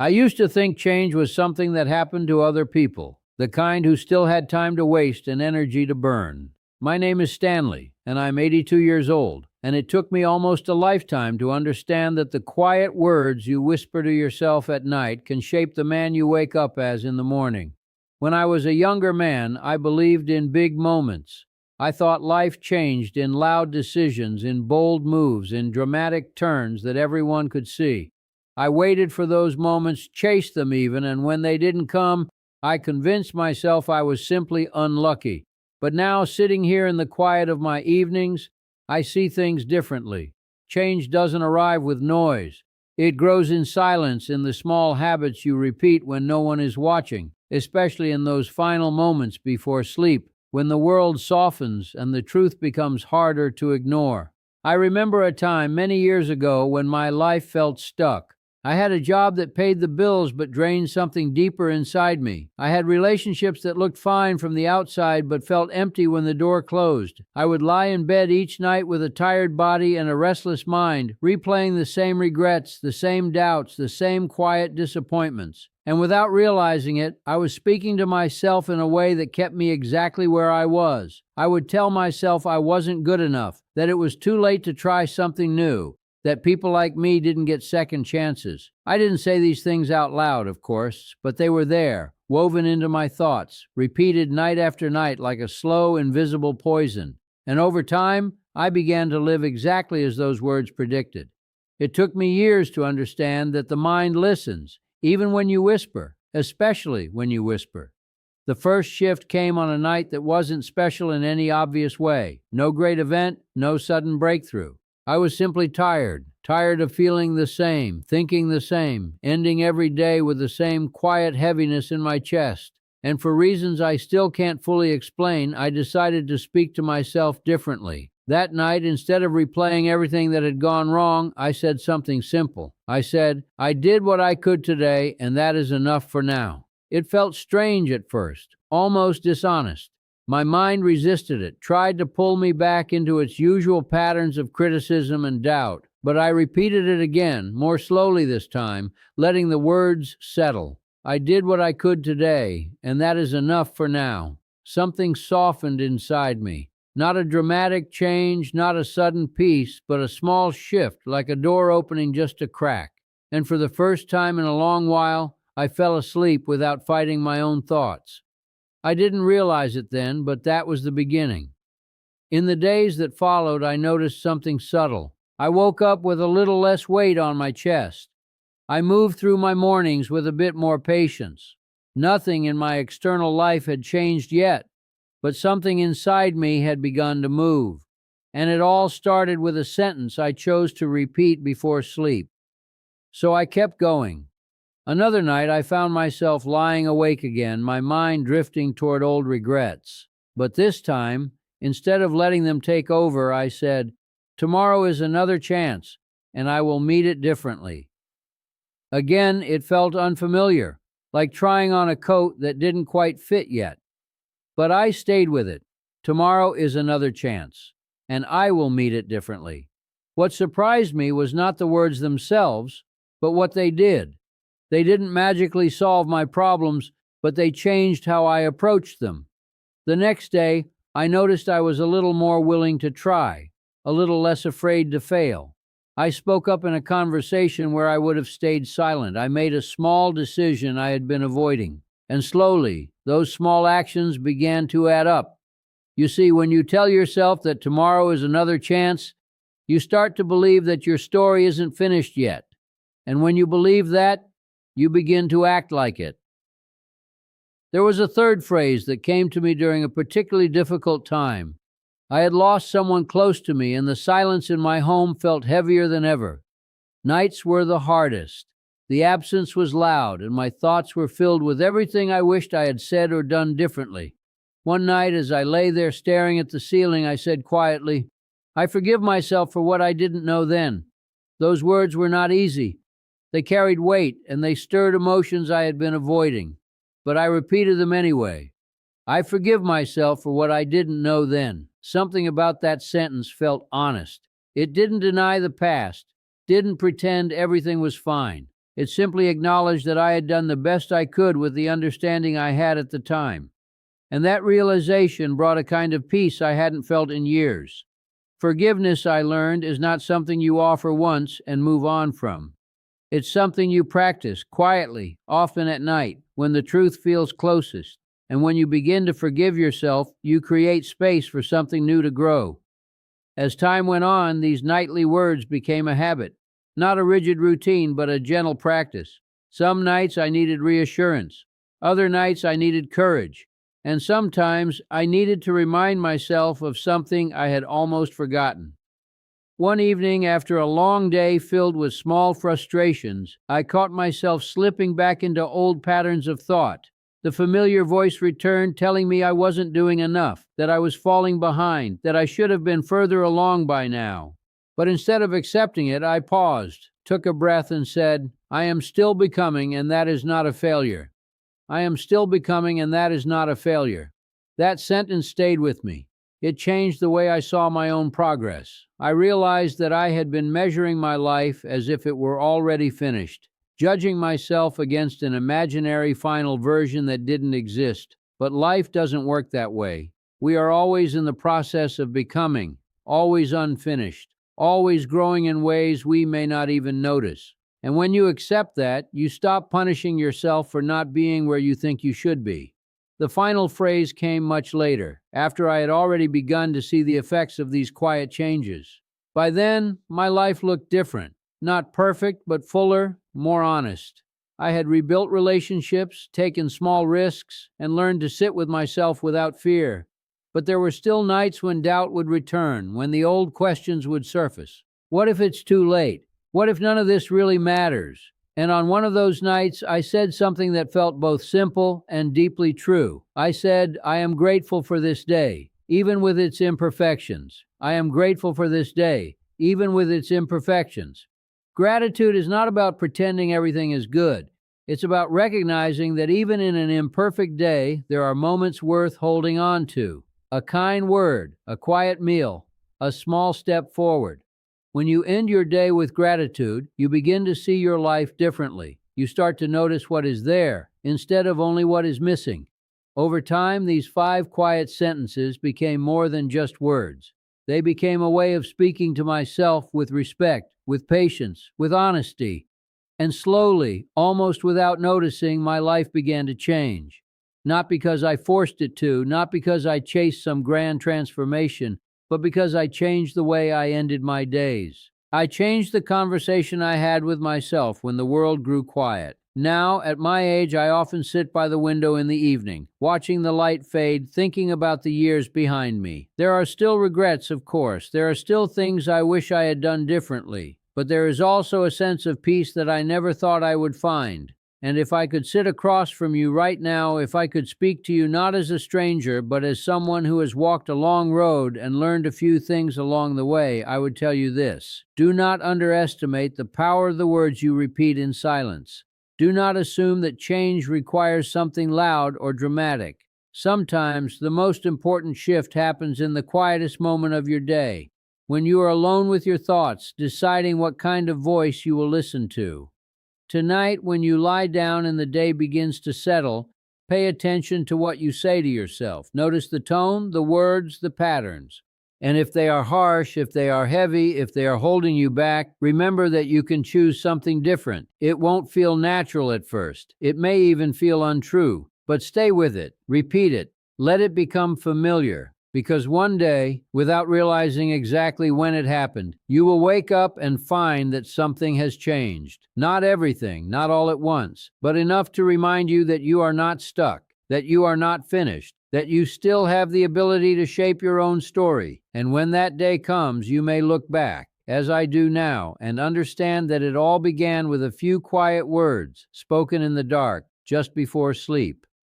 I used to think change was something that happened to other people, the kind who still had time to waste and energy to burn. My name is Stanley, and I'm 82 years old, and it took me almost a lifetime to understand that the quiet words you whisper to yourself at night can shape the man you wake up as in the morning. When I was a younger man, I believed in big moments. I thought life changed in loud decisions, in bold moves, in dramatic turns that everyone could see. I waited for those moments, chased them even, and when they didn't come, I convinced myself I was simply unlucky. But now, sitting here in the quiet of my evenings, I see things differently. Change doesn't arrive with noise. It grows in silence, in the small habits you repeat when no one is watching, especially in those final moments before sleep, when the world softens and the truth becomes harder to ignore. I remember a time many years ago when my life felt stuck. I had a job that paid the bills but drained something deeper inside me. I had relationships that looked fine from the outside but felt empty when the door closed. I would lie in bed each night with a tired body and a restless mind, replaying the same regrets, the same doubts, the same quiet disappointments. And without realizing it, I was speaking to myself in a way that kept me exactly where I was. I would tell myself I wasn't good enough, that it was too late to try something new, that people like me didn't get second chances. I didn't say these things out loud, of course, but they were there, woven into my thoughts, repeated night after night like a slow, invisible poison. And over time, I began to live exactly as those words predicted. It took me years to understand that the mind listens, even when you whisper, especially when you whisper. The first shift came on a night that wasn't special in any obvious way. No great event, no sudden breakthrough. I was simply tired of feeling the same, thinking the same, ending every day with the same quiet heaviness in my chest. And for reasons I still can't fully explain, I decided to speak to myself differently. That night, instead of replaying everything that had gone wrong, I said something simple. I said, I did what I could today, and that is enough for now. It felt strange at first, almost dishonest. My mind resisted it, tried to pull me back into its usual patterns of criticism and doubt. But I repeated it again, more slowly this time, letting the words settle. I did what I could today, and that is enough for now. Something softened inside me. Not a dramatic change, not a sudden peace, but a small shift, like a door opening just a crack. And for the first time in a long while, I fell asleep without fighting my own thoughts. I didn't realize it then, but that was the beginning. In the days that followed, I noticed something subtle. I woke up with a little less weight on my chest. I moved through my mornings with a bit more patience. Nothing in my external life had changed yet, but something inside me had begun to move. And it all started with a sentence I chose to repeat before sleep. So I kept going. Another night, I found myself lying awake again, my mind drifting toward old regrets. But this time, instead of letting them take over, I said, tomorrow is another chance, and I will meet it differently. Again, it felt unfamiliar, like trying on a coat that didn't quite fit yet. But I stayed with it. Tomorrow is another chance, and I will meet it differently. What surprised me was not the words themselves, but what they did. They didn't magically solve my problems, but they changed how I approached them. The next day, I noticed I was a little more willing to try, a little less afraid to fail. I spoke up in a conversation where I would have stayed silent. I made a small decision I had been avoiding. And slowly, those small actions began to add up. You see, when you tell yourself that tomorrow is another chance, you start to believe that your story isn't finished yet. And when you believe that, you begin to act like it. There was a third phrase that came to me during a particularly difficult time. I had lost someone close to me, and the silence in my home felt heavier than ever. Nights were the hardest. The absence was loud, and my thoughts were filled with everything I wished I had said or done differently. One night, as I lay there staring at the ceiling, I said quietly, I forgive myself for what I didn't know then. Those words were not easy. They carried weight, and they stirred emotions I had been avoiding. But I repeated them anyway. I forgive myself for what I didn't know then. Something about that sentence felt honest. It didn't deny the past, didn't pretend everything was fine. It simply acknowledged that I had done the best I could with the understanding I had at the time. And that realization brought a kind of peace I hadn't felt in years. Forgiveness, I learned, is not something you offer once and move on from. It's something you practice quietly, often at night, when the truth feels closest. And when you begin to forgive yourself, you create space for something new to grow. As time went on, these nightly words became a habit, not a rigid routine, but a gentle practice. Some nights I needed reassurance. Other nights I needed courage. And sometimes I needed to remind myself of something I had almost forgotten. One evening, after a long day filled with small frustrations, I caught myself slipping back into old patterns of thought. The familiar voice returned, telling me I wasn't doing enough, that I was falling behind, that I should have been further along by now. But instead of accepting it, I paused, took a breath, and said, I am still becoming, and that is not a failure. I am still becoming, and that is not a failure. That sentence stayed with me. It changed the way I saw my own progress. I realized that I had been measuring my life as if it were already finished, judging myself against an imaginary final version that didn't exist. But life doesn't work that way. We are always in the process of becoming, always unfinished, always growing in ways we may not even notice. And when you accept that, you stop punishing yourself for not being where you think you should be. The final phrase came much later, after I had already begun to see the effects of these quiet changes. By then, my life looked different. Not perfect, but fuller, more honest. I had rebuilt relationships, taken small risks, and learned to sit with myself without fear. But there were still nights when doubt would return, when the old questions would surface. What if it's too late? What if none of this really matters? And on one of those nights, I said something that felt both simple and deeply true. I said, I am grateful for this day, even with its imperfections. I am grateful for this day, even with its imperfections. Gratitude is not about pretending everything is good. It's about recognizing that even in an imperfect day, there are moments worth holding on to. A kind word, a quiet meal, a small step forward. When you end your day with gratitude, you begin to see your life differently. You start to notice what is there, instead of only what is missing. Over time, these 5 quiet sentences became more than just words. They became a way of speaking to myself with respect, with patience, with honesty. And slowly, almost without noticing, my life began to change. Not because I forced it to, not because I chased some grand transformation, but because I changed the way I ended my days. I changed the conversation I had with myself when the world grew quiet. Now, at my age, I often sit by the window in the evening, watching the light fade, thinking about the years behind me. There are still regrets, of course. There are still things I wish I had done differently. But there is also a sense of peace that I never thought I would find. And if I could sit across from you right now, if I could speak to you not as a stranger, but as someone who has walked a long road and learned a few things along the way, I would tell you this. Do not underestimate the power of the words you repeat in silence. Do not assume that change requires something loud or dramatic. Sometimes the most important shift happens in the quietest moment of your day, when you are alone with your thoughts, deciding what kind of voice you will listen to. Tonight, when you lie down and the day begins to settle, pay attention to what you say to yourself. Notice the tone, the words, the patterns. And if they are harsh, if they are heavy, if they are holding you back, remember that you can choose something different. It won't feel natural at first. It may even feel untrue. But stay with it. Repeat it. Let it become familiar. Because one day, without realizing exactly when it happened, you will wake up and find that something has changed. Not everything, not all at once, but enough to remind you that you are not stuck, that you are not finished, that you still have the ability to shape your own story. And when that day comes, you may look back, as I do now, and understand that it all began with a few quiet words spoken in the dark just before sleep.